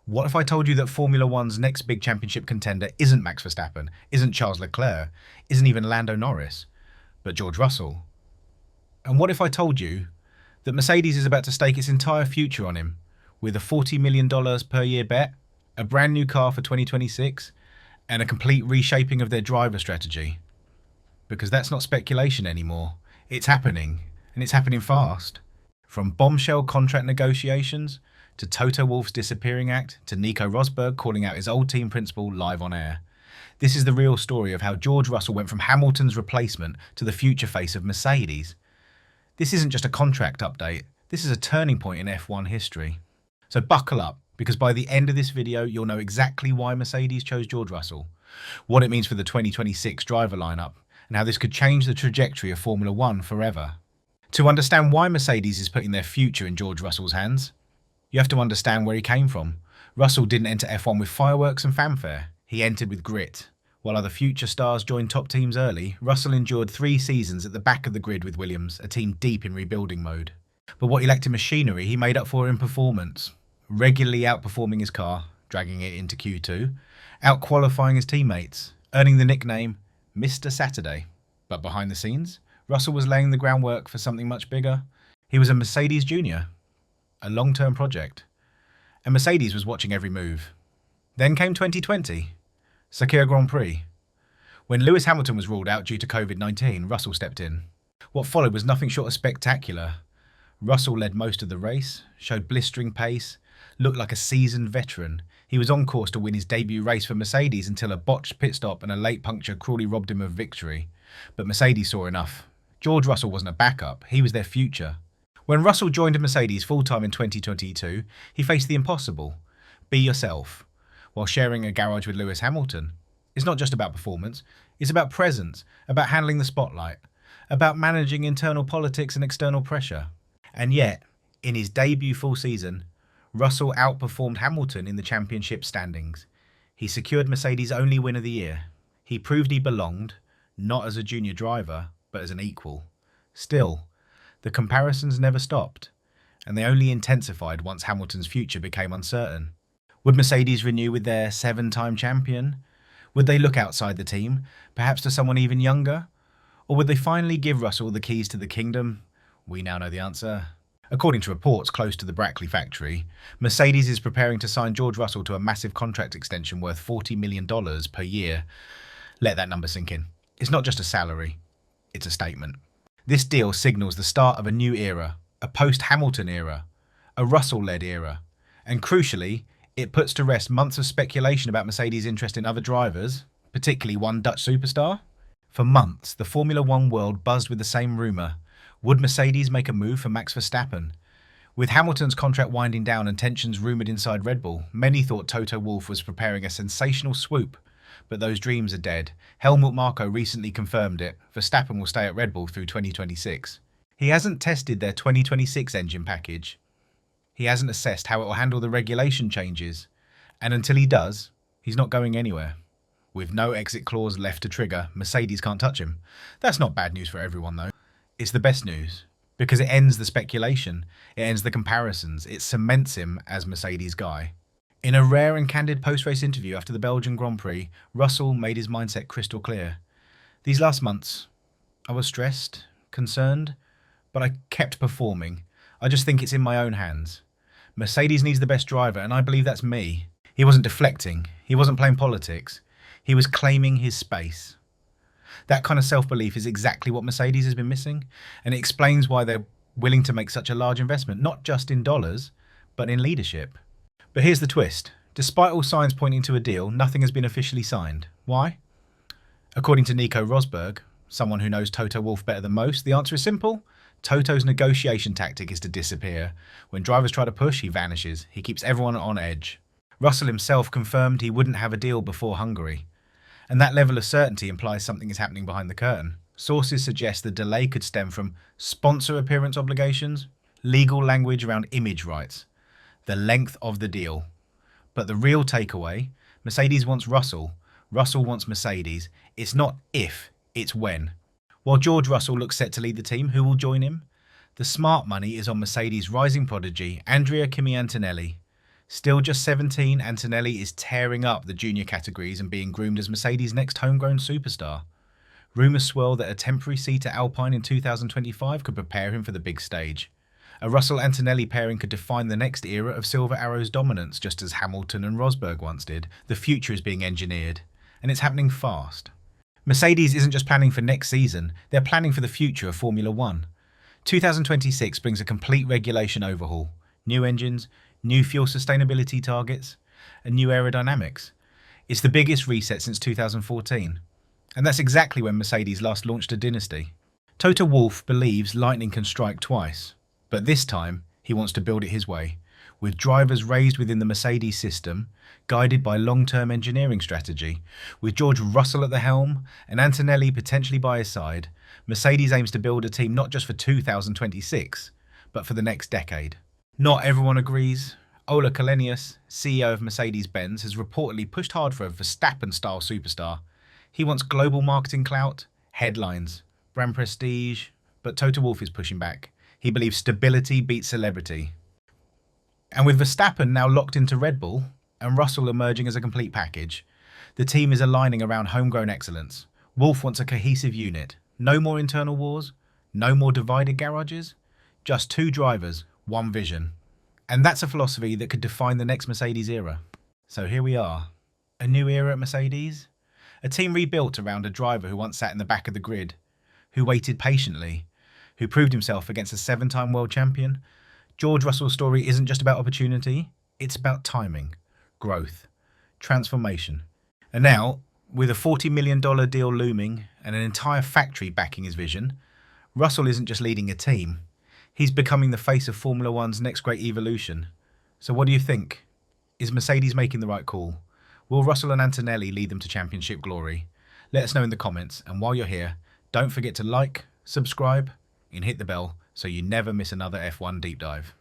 What if I told you that Formula One's next big championship contender isn't Max Verstappen, isn't Charles Leclerc, isn't even Lando Norris, but George Russell? And what if I told you that Mercedes is about to stake its entire future on him with a $40 million per year bet, a brand new car for 2026, and a complete reshaping of their driver strategy? Because that's not speculation anymore. It's happening, and it's happening fast. From bombshell contract negotiations, to Toto Wolff's disappearing act, to Nico Rosberg calling out his old team principal live on air. This is the real story of how George Russell went from Hamilton's replacement to the future face of Mercedes. This isn't just a contract update, this is a turning point in F1 history. So buckle up, because by the end of this video, you'll know exactly why Mercedes chose George Russell, what it means for the 2026 driver lineup, and how this could change the trajectory of Formula One forever. To understand why Mercedes is putting their future in George Russell's hands, you have to understand where he came from. Russell didn't enter F1 with fireworks and fanfare. He entered with grit. While other future stars joined top teams early, Russell endured 3 seasons at the back of the grid with Williams, a team deep in rebuilding mode. But what he lacked in machinery, he made up for in performance, regularly outperforming his car, dragging it into Q2, out-qualifying his teammates, earning the nickname Mr. Saturday. But behind the scenes, Russell was laying the groundwork for something much bigger. He was a Mercedes junior, a long-term project, and Mercedes was watching every move. Then came 2020, Sakir Grand Prix. When Lewis Hamilton was ruled out due to COVID-19, Russell stepped in. What followed was nothing short of spectacular. Russell led most of the race, showed blistering pace, looked like a seasoned veteran. He was on course to win his debut race for Mercedes until a botched pit stop and a late puncture cruelly robbed him of victory. But Mercedes saw enough. George Russell wasn't a backup, he was their future. When Russell joined Mercedes full-time in 2022, he faced the impossible. Be yourself, while sharing a garage with Lewis Hamilton. It's not just about performance, it's about presence, about handling the spotlight, about managing internal politics and external pressure. And yet, in his debut full season, Russell outperformed Hamilton in the championship standings. He secured Mercedes' only win of the year. He proved he belonged, not as a junior driver, but as an equal. Still, the comparisons never stopped, and they only intensified once Hamilton's future became uncertain. Would Mercedes renew with their 7-time champion? Would they look outside the team, perhaps to someone even younger? Or would they finally give Russell the keys to the kingdom? We now know the answer. According to reports close to the Brackley factory, Mercedes is preparing to sign George Russell to a massive contract extension worth $40 million per year. Let that number sink in. It's not just a salary, it's a statement. This deal signals the start of a new era, a post-Hamilton era, a Russell-led era, and crucially, it puts to rest months of speculation about Mercedes' interest in other drivers, particularly one Dutch superstar. For months, the Formula One world buzzed with the same rumour. Would Mercedes make a move for Max Verstappen? With Hamilton's contract winding down and tensions rumoured inside Red Bull, many thought Toto Wolff was preparing a sensational swoop. But those dreams are dead. Helmut Marko recently confirmed it. Verstappen will stay at Red Bull through 2026. He hasn't tested their 2026 engine package. He hasn't assessed how it will handle the regulation changes. And until he does, he's not going anywhere. With no exit clause left to trigger, Mercedes can't touch him. That's not bad news for everyone though. It's the best news, because it ends the speculation, it ends the comparisons, it cements him as Mercedes' guy. In a rare and candid post-race interview after the Belgian Grand Prix, Russell made his mindset crystal clear. These last months, I was stressed, concerned, but I kept performing. I just think it's in my own hands. Mercedes needs the best driver, and I believe that's me. He wasn't deflecting, he wasn't playing politics, he was claiming his space. That kind of self-belief is exactly what Mercedes has been missing, and it explains why they're willing to make such a large investment, not just in dollars, but in leadership. But here's the twist. Despite all signs pointing to a deal, nothing has been officially signed. Why? According to Nico Rosberg, someone who knows Toto Wolff better than most, the answer is simple. Toto's negotiation tactic is to disappear. When drivers try to push, he vanishes. He keeps everyone on edge. Russell himself confirmed he wouldn't have a deal before Hungary. And that level of certainty implies something is happening behind the curtain. Sources suggest the delay could stem from sponsor appearance obligations, legal language around image rights, the length of the deal. But the real takeaway, Mercedes wants Russell, Russell wants Mercedes. It's not if, it's when. While George Russell looks set to lead the team, who will join him? The smart money is on Mercedes' rising prodigy, Andrea Kimi Antonelli. Still just 17, Antonelli is tearing up the junior categories and being groomed as Mercedes' next homegrown superstar. Rumours swirl that a temporary seat at Alpine in 2025 could prepare him for the big stage. A Russell-Antonelli pairing could define the next era of Silver Arrow's dominance, just as Hamilton and Rosberg once did. The future is being engineered, and it's happening fast. Mercedes isn't just planning for next season, they're planning for the future of Formula One. 2026 brings a complete regulation overhaul, new engines, new fuel sustainability targets, and new aerodynamics. It's the biggest reset since 2014. And that's exactly when Mercedes last launched a dynasty. Toto Wolff believes lightning can strike twice, but this time he wants to build it his way, with drivers raised within the Mercedes system, guided by long-term engineering strategy. With George Russell at the helm and Antonelli potentially by his side, Mercedes aims to build a team not just for 2026, but for the next decade. Not everyone agrees. Ola Källenius, CEO of Mercedes-Benz, has reportedly pushed hard for a Verstappen-style superstar. He wants global marketing clout, headlines, brand prestige, but Toto Wolff is pushing back. He believes stability beats celebrity. And with Verstappen now locked into Red Bull and Russell emerging as a complete package, the team is aligning around homegrown excellence. Wolff wants a cohesive unit. No more internal wars, no more divided garages, just two drivers, one vision. And that's a philosophy that could define the next Mercedes era. So here we are, a new era at Mercedes, a team rebuilt around a driver who once sat in the back of the grid, who waited patiently, who proved himself against a 7-time world champion. George Russell's story isn't just about opportunity, it's about timing, growth, transformation. And now, with a $40 million deal looming and an entire factory backing his vision, Russell isn't just leading a team, he's becoming the face of Formula One's next great evolution. So what do you think? Is Mercedes making the right call? Will Russell and Antonelli lead them to championship glory? Let us know in the comments, and while you're here, don't forget to like, subscribe, and hit the bell so you never miss another F1 deep dive.